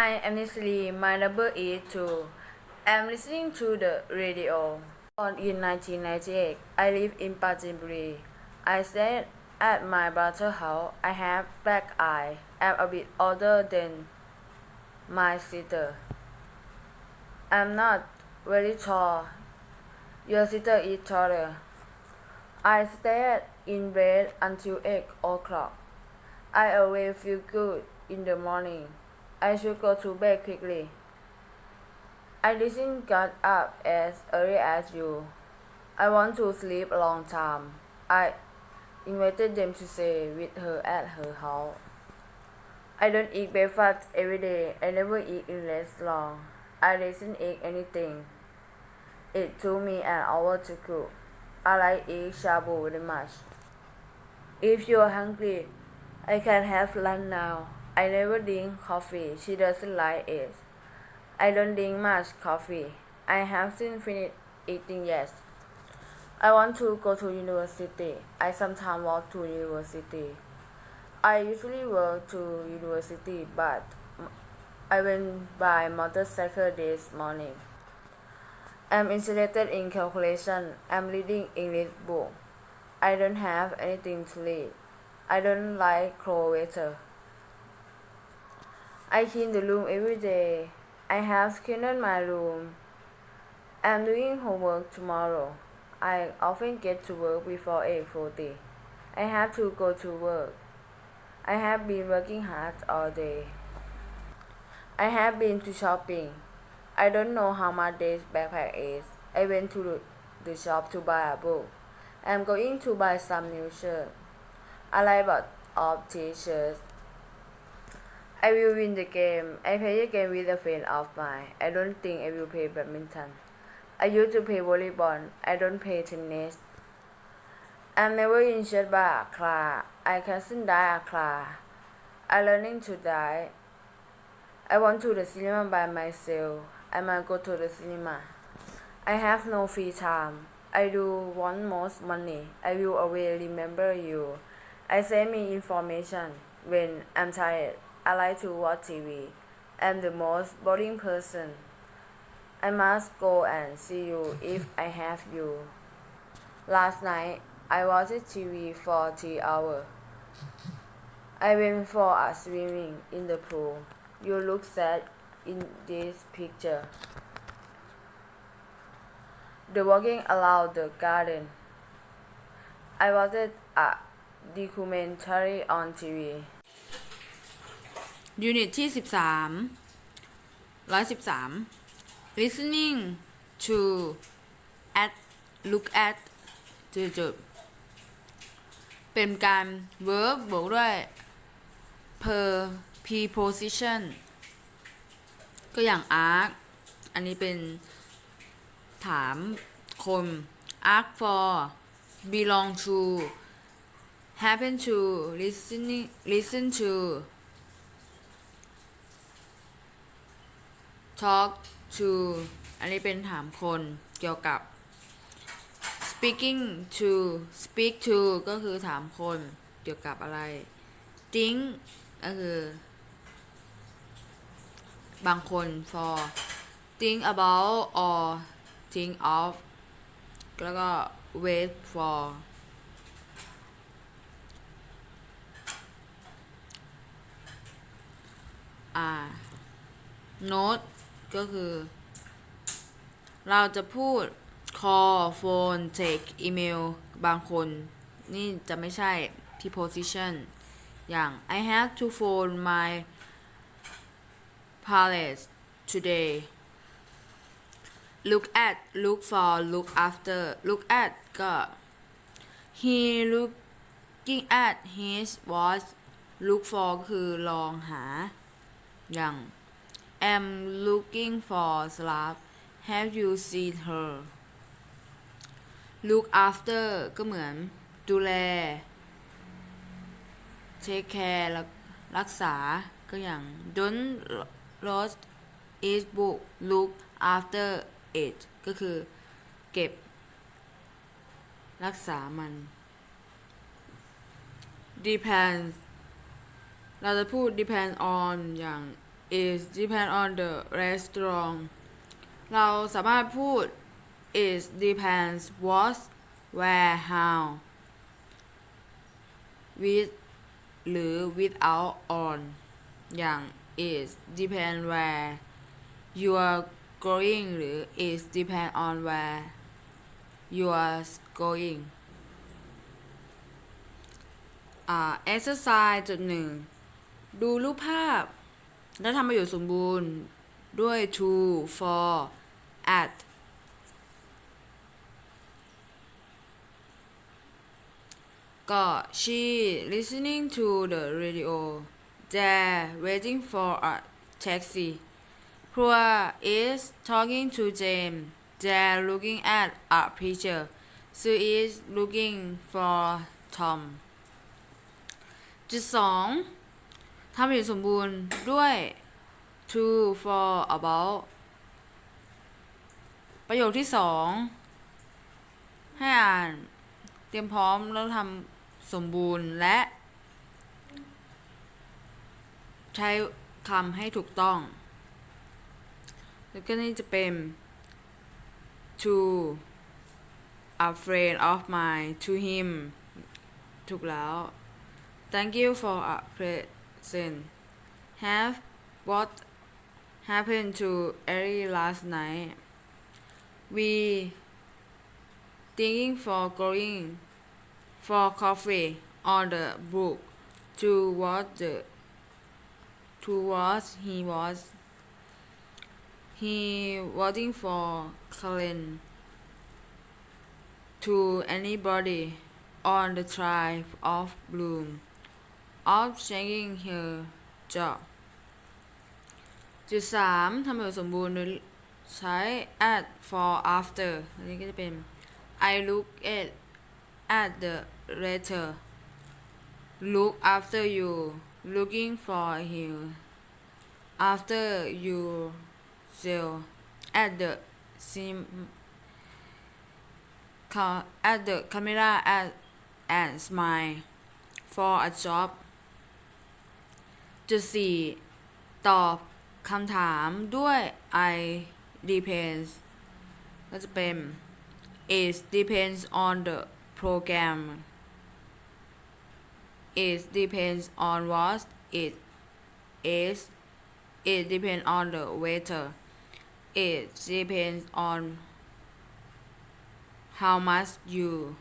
Hi, I'm Nisri. My number is 2. I'm listening to the radio. Born in 1998, I live in Pajimbury. I stayed at my brother's house. I have black eye. I'm a bit older than my sister. I'm not very tall. Your sister is taller. I stayed in bed until 8 o'clock. I always feel good in the morning. I should go to bed quickly. I didn't get up as early as you. I want to sleep a long time. I invited them to stay with her at her house. I don't eat breakfast every day. I never eat in restaurant. I didn't eat anything. It took me an hour to cook. I like eat shabu very much. If you're hungry, I can have lunch now. I never drink coffee. She doesn't like it. I don't drink much coffee. I haven't finished eating yet. I want to go to university. I sometimes walk to university. I usually walk to university, but I went by motorcycle this morning. I'm interested in calculation. I'm reading English book. I don't have anything to read. I don't like cold weather. I clean the room every day. I have cleaned my room. I'm doing homework tomorrow. I often get to work before 8:40. I have to go to work. I have been working hard all day. I have been to shopping. I don't know how much this backpack is. I went to the shop to buy a book. I'm going to buy some new shirts. I like lots of t-shirts. I will win the game. I play a game with a friend of mine. I don't think I will play badminton. I used to play volleyball. I don't play tennis. I'm never injured by a car. I can't die a car. I'm learning to die. I want to the cinema by myself. I might go to the cinema. I have no free time. I do want most money. I will always remember you. I send me information when I'm tired. I like to watch TV. I'm the most boring person. I must go and see you if I have you. Last night, I watched TV for 3 hours. I went for a swimming in the pool. You look sad in this picture. The walking around the garden. I watched a documentary on TV. ยูนิตที่113 listening to at look at จุดเป็นการ verb บวกด้วย per preposition ก็อย่าง ask อันนี้เป็นถามคน ask for belong to happen to listen to talk to อันนี้เป็นถามคนเกี่ยวกับ speaking to speak to ก็คือถามคนเกี่ยวกับอะไร think ก็คือบางคน for think about or think of แล้วก็ wait for note ก็คือเราจะพูด call phone text email บางคนนี่จะไม่ใช่ preposition อย่าง I have to phone my parents today look at look for look after look at ก็ he looking at his watch look for คือลองหาอย่าง am looking for slap have you seen her look after ก็เหมือนดูแล take care รักษาก็อย่าง don't lose his book look after it ก็คือเก็บรักษามัน depends เราจะพูด depend on อย่าง is depend on the restaurant เราสามารถพูด is depends what where how with หรือ without on อย่าง is depend where you are going หรือ is depend on where you are going exercise 1ดูรูปภาพและทำประโยคสมบูรณ์ด้วย to for at ก็ she listening to the radio there waiting for a taxi Pua is talking to James there looking at a picture Sue is looking for Tom จุด 2ทำประโยคสมบูรณ์ด้วย to for about ประโยคที่ 2ให้อ่านเตรียมพร้อมแล้วทำสมบูรณ์และใช้คำให้ถูกต้องแล้วก็นี่จะเป็น to a friend of mine to him ถูกแล้ว Thank you for a present Have what happened to Ellie last night We thinking for going for coffee on the brook to what he waiting for Colin to anybody on the tribe of bloom of changing her job จุด 3ทำประโยคสมบูรณ์โดยใช้ at for after อันนี้ก็จะเป็น I look at the letter look after you looking for him after you sell at the camera and smile for a job จุด 4ตอบคำถามด้วย I depends ก็จะเป็น it depends on the program it depends on what it is it depends on the weather it depends on how much you